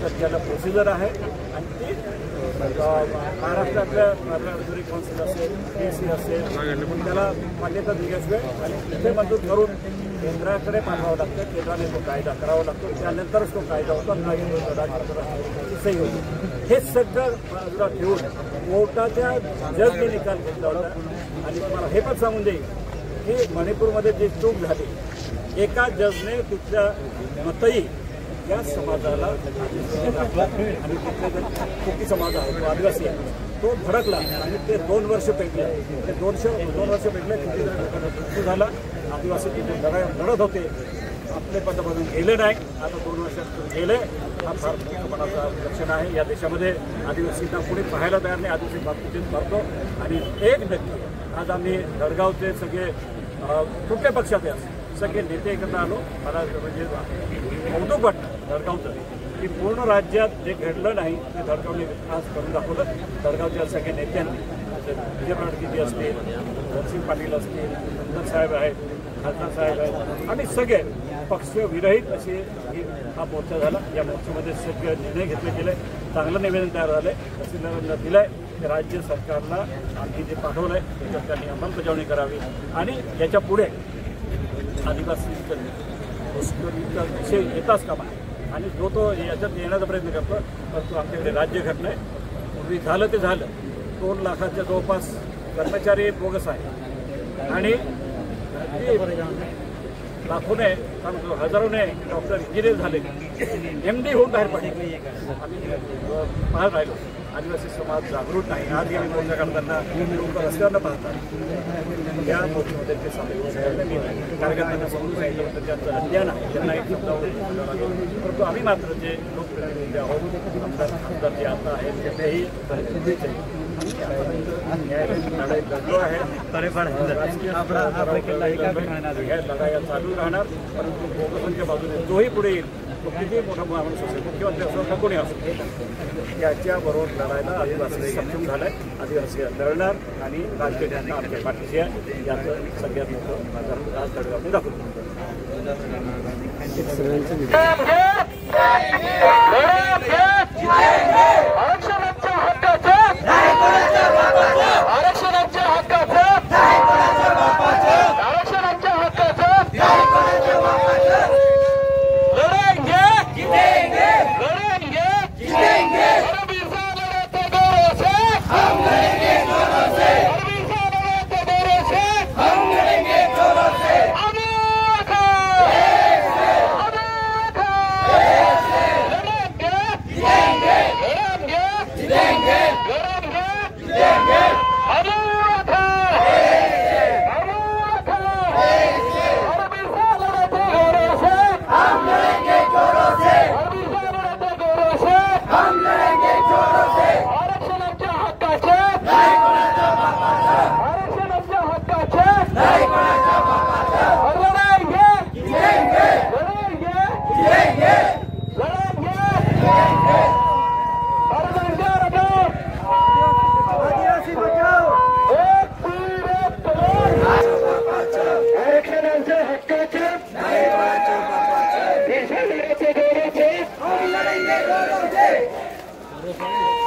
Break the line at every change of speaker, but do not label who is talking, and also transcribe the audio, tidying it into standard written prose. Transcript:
तर त्याला प्रोसिजर आहे आणि ती महाराष्ट्रातल्या मजुरी कौन्सिल असेल PSC असेल त्याला मान्यता दिल्याशिवाय आणि तिथे मंजूर करून केंद्राकडे पाठवावं लागतं. केंद्राने तो कायदा करावा लागतो. त्यानंतरच तो कायदा होतो आणि सही होतो. हे सगळं बाजूला ठेवून कोर्टाच्या जजने निकाल घेतला होता. आणि तुम्हाला हे पण सांगून देईल की मणिपूरमध्ये जी चूक झाली एका जजने तिथल्या मतही या समाजाला आणि तिथले कोकी समाज आहे तो आदिवासी आहे तो भडकला आणि ते 2 वर्ष पेटले. ते 2 वर्ष पेटले. किती मृत्यू झाला. आदिवासी तिथे लढत होते. आपले पंतप्रधान गेले नाही. आता 2 वर्षात गेले. हा फार मोठेपणाचा लक्षण आहे. या देशामध्ये आदिवासींना कोणी पाहायला तयार नाही. आदिवासी बाबतीत करतो. आणि एक नक्की आज आम्ही दडगावचे सगळे कुठल्या पक्षाचे सगळे नेते एकत्र आलो. मला म्हणजे कौतुक वाटतं दडगावचं की पूर्ण राज्यात जे घडलं नाही ते दडगावने आज करून दाखवलं. दडगावच्या सगळ्या नेत्यांनी विजय पाडकीजी असतील, धनसिंग पाटील असतील, नंदन साहेब आहेत, खासदार साहेब आहेत आणि सगळे पक्षविरहित असे हा मोर्चा झाला. या मोर्चामध्ये सगळे निर्णय घेतले गेले. चांगलं निवेदन तयार झालं आहे. तहसीलदारांना दिलं आहे. राज्य सरकारला आम्ही जे पाठवलं आहे त्याच्यात त्यांनी अंमलबजावणी करावी आणि याच्या पुढे आदिवासी विषय येताच कामा आहे आणि जो तो याच्यात येण्याचा प्रयत्न करतो परंतु आमच्याकडे राज्यघटना आहे. पूर्वी झालं ते झालं. 2 लाखाच्या जवळपास कर्मचारी बोगस आहे आणि लाखोने हजारोने डॉक्टर इंजिनियर झाले. MD होऊन बाहेर पडले. आम्ही पाहत राहिलो. आदिवासी समाज जागृत नाही. आज या मोर्चा काढताना लोक रस्त्यावर पाहतात. या मोर्चामध्ये ते कार्यकर्त्यांना समजून सांगितलं होतं त्यांचं अज्ञान आहे. त्यांना एक परंतु आम्ही मात्र जे लोकप्रतिनिधी आहोत आमदार जे आता आहेत तेही लढलो आहे. लढाया चालू राहणार. परंतु बोगसांच्या बाजूने जोही पुढे येईल तो किती मोठा माणूस असेल मुख्यमंत्री असो का कोणी असो याच्याबरोबर लढायला आदिवासी सक्षम झालाय. आदिवासी लढणार आणि राजकारण्यांना आमच्या पाठीशी आहे. याचं सगळ्यात मोठं आज दडगावने दाखवलं.
Gracias.